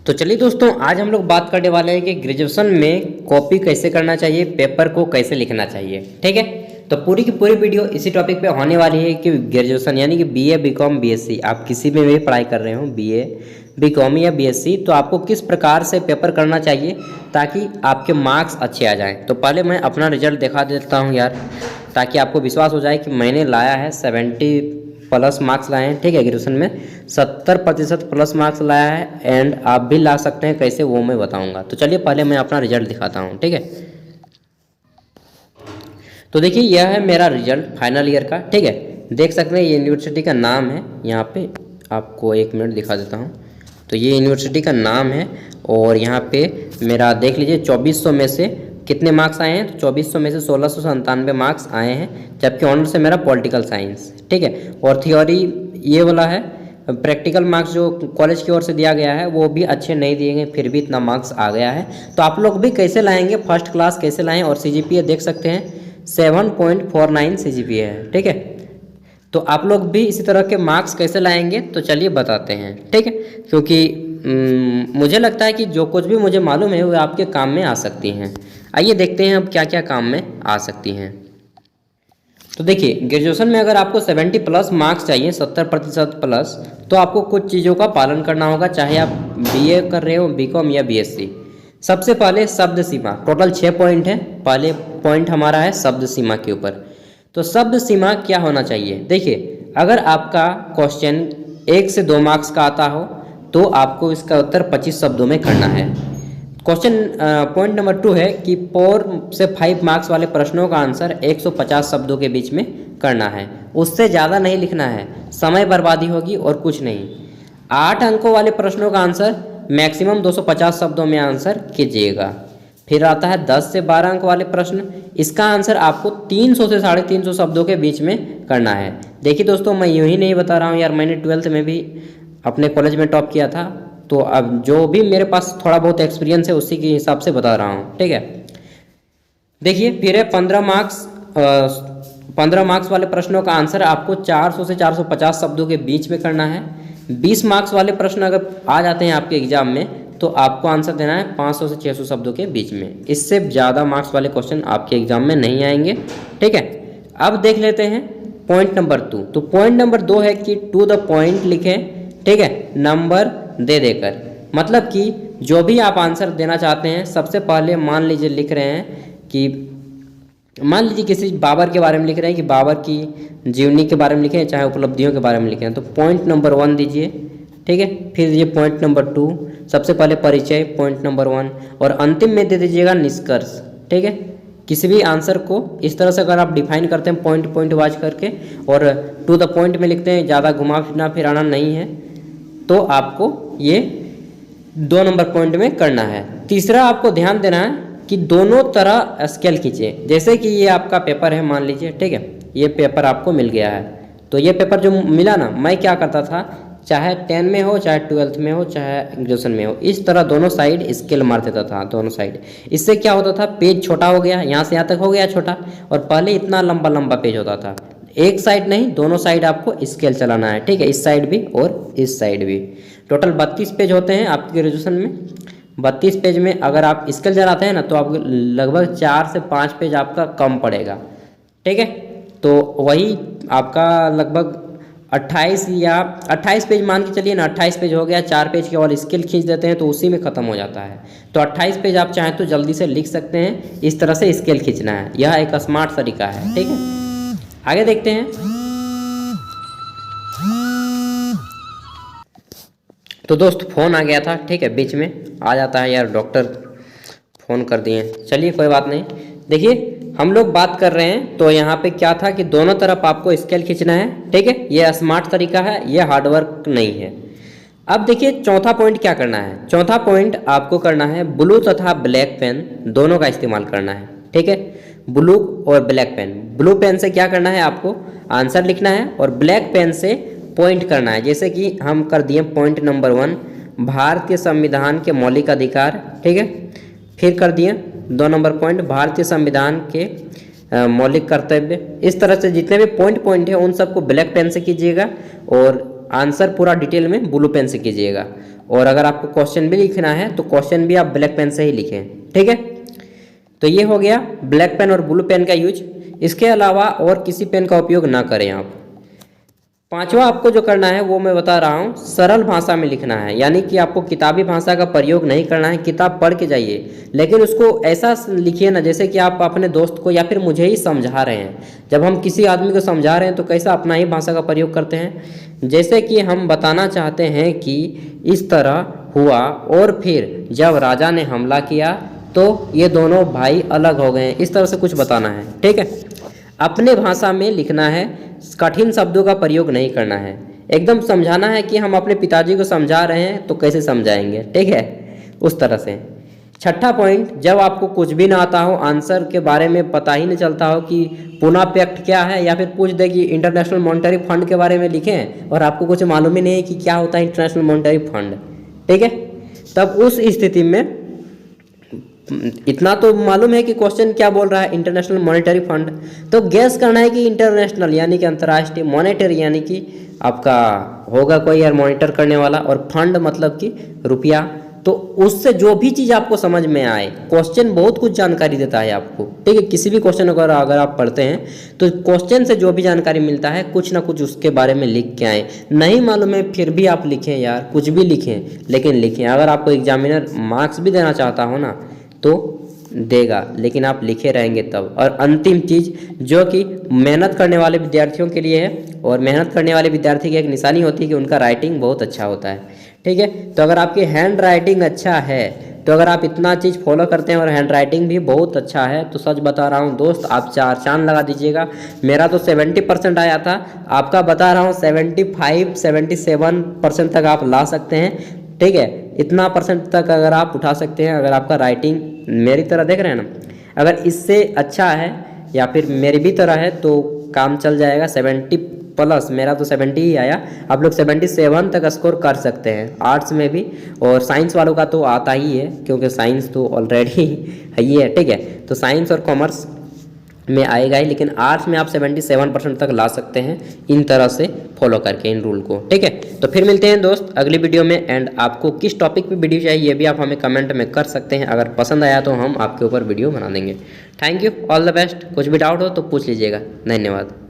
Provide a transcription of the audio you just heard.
तो चलिए दोस्तों, आज हम लोग बात करने वाले हैं कि ग्रेजुएशन में कॉपी कैसे करना चाहिए, पेपर को कैसे लिखना चाहिए। ठीक है, तो पूरी की पूरी वीडियो इसी टॉपिक पे होने वाली है कि ग्रेजुएशन यानी कि बीए, बीकॉम, बीएससी, आप किसी में भी पढ़ाई कर रहे हो, बीए, बीकॉम या बीएससी, तो आपको किस प्रकार से पेपर करना चाहिए ताकि आपके मार्क्स अच्छे आ जाएँ। तो पहले मैं अपना रिजल्ट दिखा देता हूँ यार, ताकि आपको विश्वास हो जाए कि मैंने लाया है 70+ मार्क्स लाए हैं। ठीक है, ग्रेजुएशन में 70% प्लस मार्क्स लाया है, एंड आप भी ला सकते हैं। कैसे वो मैं बताऊंगा। तो चलिए पहले मैं अपना रिजल्ट दिखाता हूँ। ठीक है, तो देखिए यह है मेरा रिजल्ट फाइनल ईयर का। ठीक है, देख सकते हैं ये यूनिवर्सिटी का नाम है, यहाँ पे आपको 1 मिनट दिखा देता हूँ। तो ये यूनिवर्सिटी का नाम है और यहाँ पे मेरा देख लीजिए 2400 में से कितने मार्क्स आए हैं। तो 2400 में से 1697 मार्क्स आए हैं, जबकि ऑनर से मेरा पॉलिटिकल साइंस। ठीक है, और थियोरी ये वाला है। प्रैक्टिकल मार्क्स जो कॉलेज की ओर से दिया गया है वो भी अच्छे नहीं दिए गए, फिर भी इतना मार्क्स आ गया है। तो आप लोग भी कैसे लाएंगे, फर्स्ट क्लास कैसे लाएं। और सीजीपीए देख सकते हैं 7.49 सीजीपीए है। ठीक है, तो आप लोग भी इसी तरह के मार्क्स कैसे लाएंगे, तो चलिए बताते हैं। ठीक है, क्योंकि मुझे लगता है कि जो कुछ भी मुझे मालूम है वो आपके काम में आ सकती हैं। आइए देखते हैं अब क्या क्या काम में आ सकती हैं। तो देखिए, ग्रेजुएशन में अगर आपको 70+ मार्क्स चाहिए, 70% प्लस, तो आपको कुछ चीज़ों का पालन करना होगा, चाहे आप बीए कर रहे हो, बीकॉम या बीएससी। सबसे पहले शब्द सीमा, टोटल 6 पॉइंट है। पहले पॉइंट हमारा है शब्द सीमा के ऊपर। तो शब्द सीमा क्या होना चाहिए, देखिए अगर आपका क्वेश्चन 1 से 2 मार्क्स का आता हो तो आपको इसका उत्तर 25 शब्दों में करना है। क्वेश्चन पॉइंट नंबर 2 है कि 4 से 5 मार्क्स वाले प्रश्नों का आंसर 150 शब्दों के बीच में करना है, उससे ज़्यादा नहीं लिखना है, समय बर्बादी होगी और कुछ नहीं। 8 अंकों वाले प्रश्नों का आंसर मैक्सिमम 250 शब्दों में आंसर कीजिएगा। फिर आता है 10 से 12 अंक वाले प्रश्न, इसका आंसर आपको 300 से 350 शब्दों के बीच में करना है। देखिए दोस्तों, मैं यूँ ही नहीं बता रहा हूँ यार, मैंने 12th में भी अपने कॉलेज में टॉप किया था, तो अब जो भी मेरे पास थोड़ा बहुत एक्सपीरियंस है उसी के हिसाब से बता रहा हूँ। ठीक है, देखिए फिर है 15 मार्क्स वाले प्रश्नों का आंसर आपको 400 से 450 शब्दों के बीच में करना है। 20 मार्क्स वाले प्रश्न अगर आ जाते हैं आपके एग्जाम में तो आपको आंसर देना है 500 से 600 शब्दों के बीच में। इससे ज़्यादा मार्क्स वाले क्वेश्चन आपके एग्जाम में नहीं आएंगे। ठीक है, अब देख लेते हैं पॉइंट नंबर 2। तो पॉइंट नंबर 2 है कि टू द पॉइंट लिखें। ठीक है, नंबर दे देकर, मतलब कि जो भी आप आंसर देना चाहते हैं, सबसे पहले मान लीजिए लिख रहे हैं कि मान लीजिए किसी बाबर के बारे में लिख रहे हैं कि बाबर की जीवनी के बारे में लिखें, चाहे उपलब्धियों के बारे में लिखें, तो पॉइंट नंबर 1 दीजिए। ठीक है, फिर ये पॉइंट नंबर 2, सबसे पहले परिचय पॉइंट नंबर 1, और अंतिम में दे दीजिएगा निष्कर्ष। ठीक है, किसी भी आंसर को इस तरह से अगर आप डिफाइन करते हैं पॉइंट वाइज करके और टू द पॉइंट में लिखते हैं, ज़्यादा घुमा फिराना नहीं है, तो आपको ये 2 नंबर पॉइंट में करना है। तीसरा आपको ध्यान देना है कि दोनों तरह स्केल खींचे। जैसे कि ये आपका पेपर है मान लीजिए, ठीक है, ये पेपर आपको मिल गया है, तो ये पेपर जो मिला ना, मैं क्या करता था, चाहे 10 में हो, चाहे 12th में हो, चाहे ग्रेजुएशन में हो, इस तरह दोनों साइड स्केल मार देता था, दोनों साइड। इससे क्या होता था, पेज छोटा हो गया, यहाँ से यहाँ तक हो गया छोटा, और पहले इतना लंबा लंबा पेज होता था। एक साइड नहीं, दोनों साइड आपको स्केल चलाना है। ठीक है, इस साइड भी और इस साइड भी। टोटल 32 पेज होते हैं आपके ग्रेजुएशन में। 32 पेज में अगर आप स्केल चलाते हैं ना, तो आपको लगभग 4 से 5 पेज आपका कम पड़ेगा। ठीक है, तो वही आपका लगभग 28 पेज मान के चलिए ना, 28 पेज हो गया, 4 पेज के और स्केल खींच देते हैं तो उसी में ख़त्म हो जाता है। तो 28 पेज आप चाहें तो जल्दी से लिख सकते हैं, इस तरह से स्केल खींचना है, यह एक स्मार्ट तरीका है। ठीक है, आगे देखते हैं। तो दोस्त फ़ोन आ गया था, ठीक है, बीच में आ जाता है यार, डॉक्टर फ़ोन कर दिए। चलिए कोई बात नहीं। देखिए हम लोग बात कर रहे हैं, तो यहाँ पे क्या था कि दोनों तरफ आपको स्केल खींचना है। ठीक है, ये स्मार्ट तरीका है, ये हार्डवर्क नहीं है। अब देखिए चौथा पॉइंट क्या करना है। चौथा पॉइंट आपको करना है ब्लू तथा ब्लैक पेन दोनों का इस्तेमाल करना है। ठीक है, ब्लू और ब्लैक पेन। ब्लू पेन से क्या करना है, आपको आंसर लिखना है, और ब्लैक पेन से पॉइंट करना है। जैसे कि हम कर दिए पॉइंट नंबर 1, भारतीय संविधान के मौलिक अधिकार। ठीक है, फिर कर दिए 2 नंबर पॉइंट, भारतीय संविधान के मौलिक कर्तव्य। इस तरह से जितने भी पॉइंट है उन सबको ब्लैक पेन से कीजिएगा, और आंसर पूरा डिटेल में ब्लू पेन से कीजिएगा। और अगर आपको क्वेश्चन भी लिखना है तो क्वेश्चन भी आप ब्लैक पेन से ही लिखें, ठीक है। तो ये हो गया ब्लैक पेन और ब्लू पेन का यूज। इसके अलावा और किसी पेन का उपयोग ना करें आप। पांचवा आपको जो करना है वो मैं बता रहा हूँ, सरल भाषा में लिखना है, यानी कि आपको किताबी भाषा का प्रयोग नहीं करना है। किताब पढ़ के जाइए, लेकिन उसको ऐसा लिखिए ना जैसे कि आप अपने दोस्त को या फिर मुझे ही समझा रहे हैं। जब हम किसी आदमी को समझा रहे हैं तो कैसा अपना ही भाषा का प्रयोग करते हैं। जैसे कि हम बताना चाहते हैं कि इस तरह हुआ और फिर जब राजा ने हमला किया तो ये दोनों भाई अलग हो गए, इस तरह से कुछ बताना है, ठीक है। अपने भाषा में लिखना है, कठिन शब्दों का प्रयोग नहीं करना है। एकदम समझाना है कि हम अपने पिताजी को समझा रहे हैं तो कैसे समझाएंगे, ठीक है, उस तरह से। छठा पॉइंट, जब आपको कुछ भी ना आता हो, आंसर के बारे में पता ही नहीं चलता हो कि पुनः पैक्ट क्या है, या फिर पूछ दे कि इंटरनेशनल मॉनेटरी फंड के बारे में लिखें और आपको कुछ मालूम ही नहीं है कि क्या होता है इंटरनेशनल मॉनेटरी फंड, ठीक है। तब उस स्थिति में इतना तो मालूम है कि क्वेश्चन क्या बोल रहा है, इंटरनेशनल मॉनेटरी फंड, तो गैस करना है कि इंटरनेशनल यानी कि अंतर्राष्ट्रीय, मॉनेटरी यानी कि आपका होगा कोई यार मॉनिटर करने वाला, और फंड मतलब कि रुपया। तो उससे जो भी चीज़ आपको समझ में आए, क्वेश्चन बहुत कुछ जानकारी देता है आपको, ठीक है। किसी भी क्वेश्चन अगर आप पढ़ते हैं तो क्वेश्चन से जो भी जानकारी मिलता है कुछ ना कुछ उसके बारे में लिख के आए। नहीं मालूम है फिर भी आप लिखें यार, कुछ भी लिखें, लेकिन लिखें। अगर आपको एग्जामिनर मार्क्स भी देना चाहता हो ना तो देगा, लेकिन आप लिखे रहेंगे तब। और अंतिम चीज़ जो कि मेहनत करने वाले विद्यार्थियों के लिए है, और मेहनत करने वाले विद्यार्थी की एक निशानी होती है कि उनका राइटिंग बहुत अच्छा होता है, ठीक है। तो अगर आपकी हैंड राइटिंग अच्छा है, तो अगर आप इतना चीज़ फॉलो करते हैं और हैंड राइटिंग भी बहुत अच्छा है, तो सच बता रहा हूँ दोस्त, आप 4 चांद लगा दीजिएगा। मेरा तो 70% आया था, आपका बता रहा हूँ 75-77% तक आप ला सकते हैं, ठीक है। इतना परसेंट तक अगर आप उठा सकते हैं, अगर आपका राइटिंग मेरी तरह देख रहे हैं ना, अगर इससे अच्छा है या फिर मेरी भी तरह है तो काम चल जाएगा। 70+, मेरा तो 70 ही आया, आप लोग 77 तक स्कोर कर सकते हैं आर्ट्स में भी। और साइंस वालों का तो आता ही है, क्योंकि साइंस तो ऑलरेडी है ही है, ठीक है। तो साइंस और कॉमर्स में आएगा ही, लेकिन आर्ट्स में आप 77% तक ला सकते हैं इन तरह से फॉलो करके इन रूल को, ठीक है। तो फिर मिलते हैं दोस्त अगली वीडियो में। एंड आपको किस टॉपिक पे वीडियो चाहिए ये भी आप हमें कमेंट में कर सकते हैं। अगर पसंद आया तो हम आपके ऊपर वीडियो बना देंगे। Thank you, all the best. कुछ भी डाउट हो तो पूछ लीजिएगा। धन्यवाद।